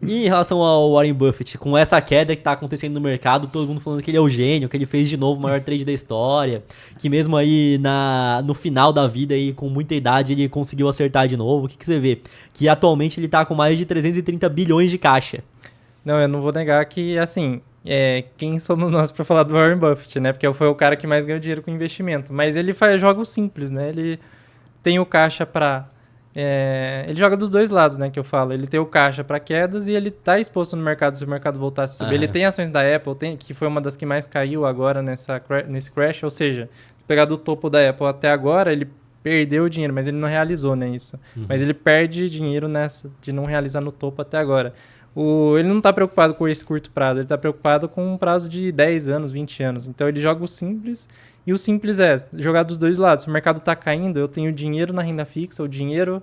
E em relação ao Warren Buffett, com essa queda que tá acontecendo no mercado, todo mundo falando que ele é o gênio, que ele fez de novo o maior trade da história, que mesmo aí no final da vida aí, com muita idade, ele conseguiu acertar de novo. O que você vê? Que atualmente ele tá com mais de 330 bilhões de caixa. Não, eu não vou negar que, assim, quem somos nós para falar do Warren Buffett, né? Porque foi o cara que mais ganhou dinheiro com investimento. Mas ele faz jogos simples, né? Ele tem o caixa para... ele joga dos dois lados, né? Que eu falo. Ele tem o caixa para quedas e ele tá exposto no mercado se o mercado voltasse a subir. Ele tem ações da Apple, que foi uma das que mais caiu agora nesse crash. Ou seja, se pegar do topo da Apple até agora, ele perdeu dinheiro, mas ele não realizou, né? Isso. Mas ele perde dinheiro nessa de não realizar no topo até agora. Ele não está preocupado com esse curto prazo, ele está preocupado com um prazo de 10 anos, 20 anos. Então ele joga o simples, e o simples é jogar dos dois lados. Se o mercado está caindo, eu tenho dinheiro na renda fixa, o dinheiro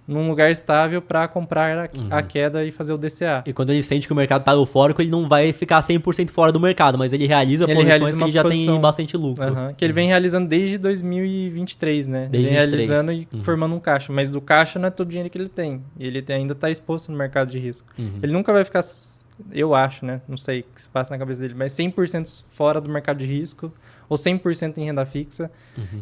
num lugar estável para comprar a queda e fazer o DCA. E quando ele sente que o mercado tá eufórico, ele não vai ficar 100% fora do mercado, mas ele realiza posições que ele já tem bastante lucro. Que ele vem realizando desde 2023, né? Desde ele vem realizando e formando um caixa. Mas do caixa não é todo o dinheiro que ele tem. Ele ainda está exposto no mercado de risco. Ele nunca vai ficar, eu acho, né? Não sei o que se passa na cabeça dele, mas 100% fora do mercado de risco ou 100% em renda fixa.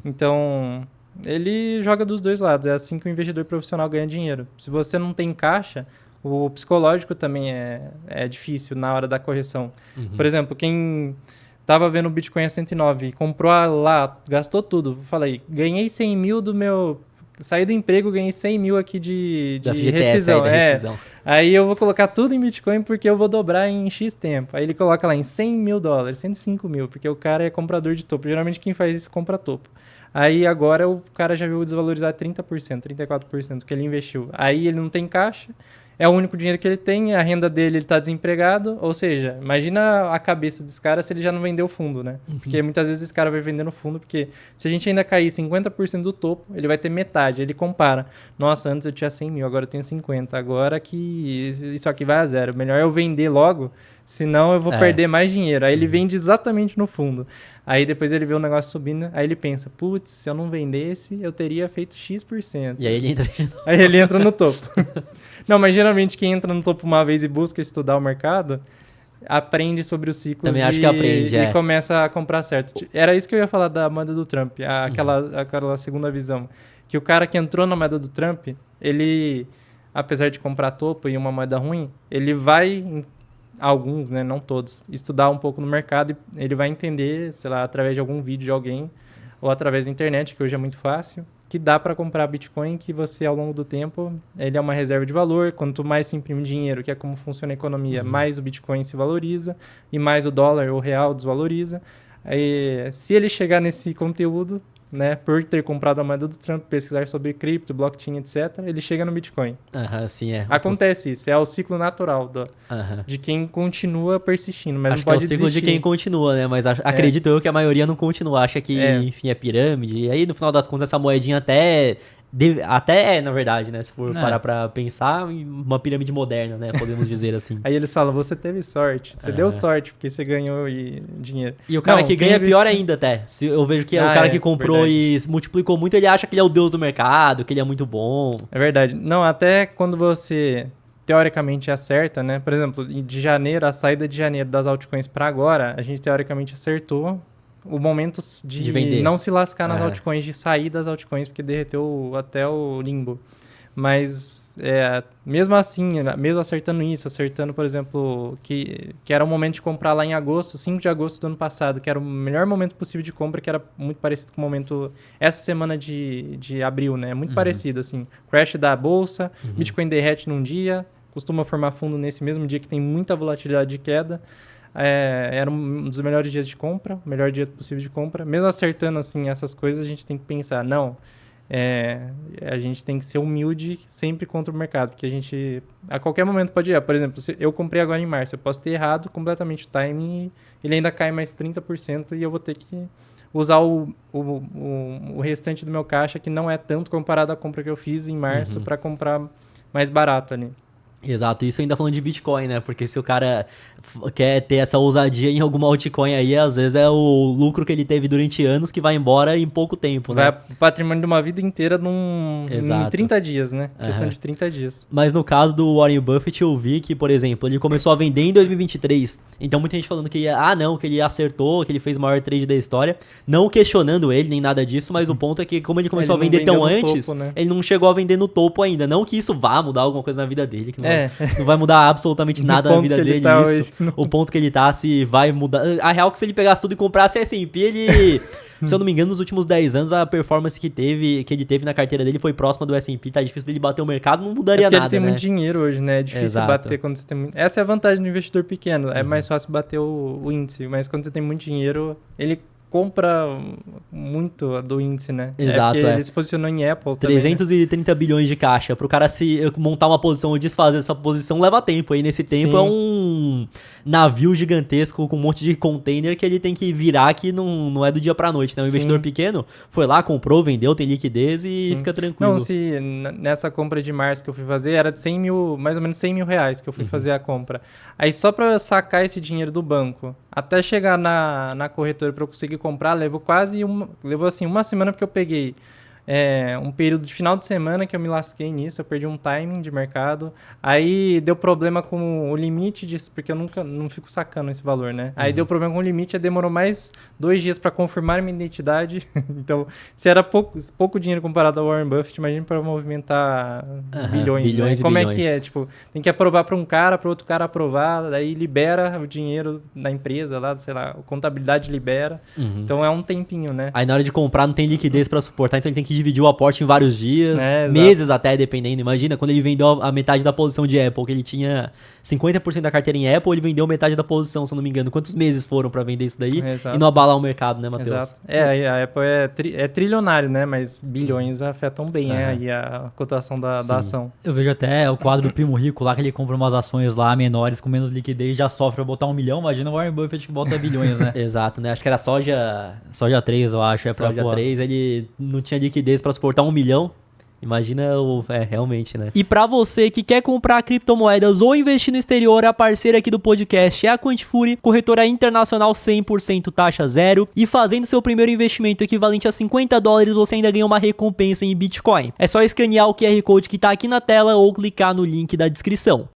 Então... ele joga dos dois lados. É assim que o investidor profissional ganha dinheiro. Se você não tem caixa, o psicológico também é difícil na hora da correção. Por exemplo, quem estava vendo o Bitcoin a 109 e comprou lá, gastou tudo. Falei, ganhei 100 mil do meu... saí do emprego, ganhei 100 mil aqui de rescisão. rescisão. Aí eu vou colocar tudo em Bitcoin porque eu vou dobrar em X tempo. Aí ele coloca lá em 100 mil dólares, 105 mil, porque o cara é comprador de topo. Geralmente quem faz isso compra topo. Aí agora o cara já viu desvalorizar 30%, 34% que ele investiu. Aí ele não tem caixa, é o único dinheiro que ele tem, a renda dele, ele tá desempregado. Ou seja, imagina a cabeça desse cara se ele já não vendeu fundo, né? Porque muitas vezes esse cara vai vendendo fundo, porque se a gente ainda cair 50% do topo, ele vai ter metade. Ele compara. Nossa, antes eu tinha 100 mil, agora eu tenho 50. Agora que isso aqui vai a zero. Melhor eu vender logo, senão eu vou perder mais dinheiro. Aí ele vende exatamente no fundo. Aí depois ele vê o negócio subindo, aí ele pensa, putz, se eu não vendesse, eu teria feito X%. E aí ele entra de novo. Aí ele entra no topo. Não, mas geralmente quem entra no topo uma vez e busca estudar o mercado, aprende sobre os ciclos. Também acho que aprende, e começa a comprar certo. Era isso que eu ia falar da moeda do Trump, aquela segunda visão. Que o cara que entrou na moeda do Trump, ele, apesar de comprar topo e uma moeda ruim, ele vai... alguns, né, não todos, estudar um pouco no mercado e ele vai entender, sei lá, através de algum vídeo de alguém ou através da internet, que hoje é muito fácil, que dá para comprar Bitcoin, que você, ao longo do tempo, ele é uma reserva de valor. Quanto mais se imprime dinheiro, que é como funciona a economia, mais o Bitcoin se valoriza e mais o dólar ou real desvaloriza. Aí, se ele chegar nesse conteúdo, né, por ter comprado a moeda do Trump, pesquisar sobre cripto, blockchain, etc., ele chega no Bitcoin. Sim, é. Acontece isso, é o ciclo natural de quem continua persistindo, mas acho não pode que é o ciclo desistir. de quem continua, né? Mas acredito eu que a maioria não continua, acha que, enfim, é pirâmide. E aí, no final das contas, essa moedinha até é, na verdade, né? Se for parar pra pensar, uma pirâmide moderna, né? Podemos dizer assim. Aí eles falam, você teve sorte, você deu sorte porque você ganhou dinheiro. E o cara que ganha é pior ainda até. Se eu vejo que o cara que comprou verdade. E multiplicou muito, ele acha que ele é o deus do mercado, que ele é muito bom. É verdade. Não, até quando você teoricamente acerta, né? Por exemplo, de janeiro, a saída de janeiro das altcoins para agora, a gente teoricamente acertou o momento de vender. Não se lascar nas altcoins, de sair das altcoins, porque derreteu até o limbo. Mas, mesmo assim, mesmo acertando isso, por exemplo, que era o momento de comprar lá em agosto, 5 de agosto do ano passado, que era o melhor momento possível de compra, que era muito parecido com o momento, essa semana de abril, né? Muito parecido, assim. Crash da bolsa, Bitcoin derrete num dia, costuma formar fundo nesse mesmo dia que tem muita volatilidade de queda. Era um dos melhores dias de compra, o melhor dia possível de compra. Mesmo acertando assim, essas coisas, a gente tem que pensar, a gente tem que ser humilde sempre contra o mercado, porque a gente a qualquer momento pode ir. Por exemplo, se eu comprei agora em março, eu posso ter errado completamente o timing, ele ainda cai mais 30% e eu vou ter que usar o restante do meu caixa, que não é tanto comparado à compra que eu fiz em março, para comprar mais barato ali. Exato, isso ainda falando de Bitcoin, né? Porque se o cara quer ter essa ousadia em alguma altcoin aí, às vezes é o lucro que ele teve durante anos que vai embora em pouco tempo, né? Vai o patrimônio de uma vida inteira em 30 dias, né? Questão de 30 dias. Mas no caso do Warren Buffett, eu vi que, por exemplo, ele começou a vender em 2023. Então muita gente falando que, que ele acertou, que ele fez o maior trade da história. Não questionando ele, nem nada disso, mas o ponto é que como ele começou a vender tão antes, topo, né? Ele não chegou a vender no topo ainda. Não que isso vá mudar alguma coisa na vida dele, que não vai mudar absolutamente nada na vida dele tá isso. O ponto que ele tá, se vai mudar... A real é que se ele pegasse tudo e comprasse a S&P, ele... Se eu não me engano, nos últimos 10 anos, a performance que ele teve na carteira dele foi próxima do S&P. Tá difícil dele bater o mercado, não mudaria nada, ele tem muito dinheiro hoje, né? É difícil bater quando você tem muito... Essa é a vantagem do investidor pequeno. É mais fácil bater o índice. Mas quando você tem muito dinheiro, ele compra muito do índice, né? Exato, porque ele se posicionou em Apple 330 também, né? bilhões de caixa. Pro cara se montar uma posição ou desfazer essa posição leva tempo. Aí nesse tempo é um navio gigantesco com um monte de container que ele tem que virar, que não é do dia pra noite, né? O investidor pequeno foi lá, comprou, vendeu, tem liquidez e fica tranquilo. Não, se nessa compra de março que eu fui fazer, era de 100 mil, mais ou menos 100 mil reais que eu fui fazer a compra. Aí só pra sacar esse dinheiro do banco, até chegar na corretora pra eu conseguir comprar, levou assim uma semana, porque eu peguei um período de final de semana que eu me lasquei nisso, eu perdi um timing de mercado, aí deu problema com o limite disso, porque eu não fico sacando esse valor, né? Aí deu problema com o limite, aí demorou mais 2 dias para confirmar minha identidade. Então, se era pouco dinheiro comparado ao Warren Buffett, imagina para movimentar bilhões, né? Como é que é? Tipo, tem que aprovar para um cara, para outro cara aprovar, daí libera o dinheiro da empresa lá, sei lá, a contabilidade libera. Então é um tempinho, né? Aí na hora de comprar não tem liquidez para suportar, então ele tem que dividiu o aporte em vários dias, meses até, dependendo. Imagina, quando ele vendeu a metade da posição de Apple, que ele tinha 50% da carteira em Apple, ele vendeu metade da posição, se eu não me engano. Quantos meses foram pra vender isso daí e não abalar o mercado, né, Matheus? Exato. A Apple é trilionário, né? Mas bilhões afetam bem aí a cotação da ação. Eu vejo até o quadro do Primo Rico lá, que ele compra umas ações lá menores com menos liquidez e já sofre pra botar 1 milhão. Imagina o Warren Buffett que bota bilhões, né? Exato, né? Acho que era soja 3, eu acho. Soja 3, ele não tinha liquidez para suportar 1 milhão. Imagina realmente, né? E para você que quer comprar criptomoedas ou investir no exterior, a parceira aqui do podcast é a Quantifury, corretora internacional 100% taxa zero. E fazendo seu primeiro investimento equivalente a $50, você ainda ganha uma recompensa em Bitcoin. É só escanear o QR Code que tá aqui na tela ou clicar no link da descrição.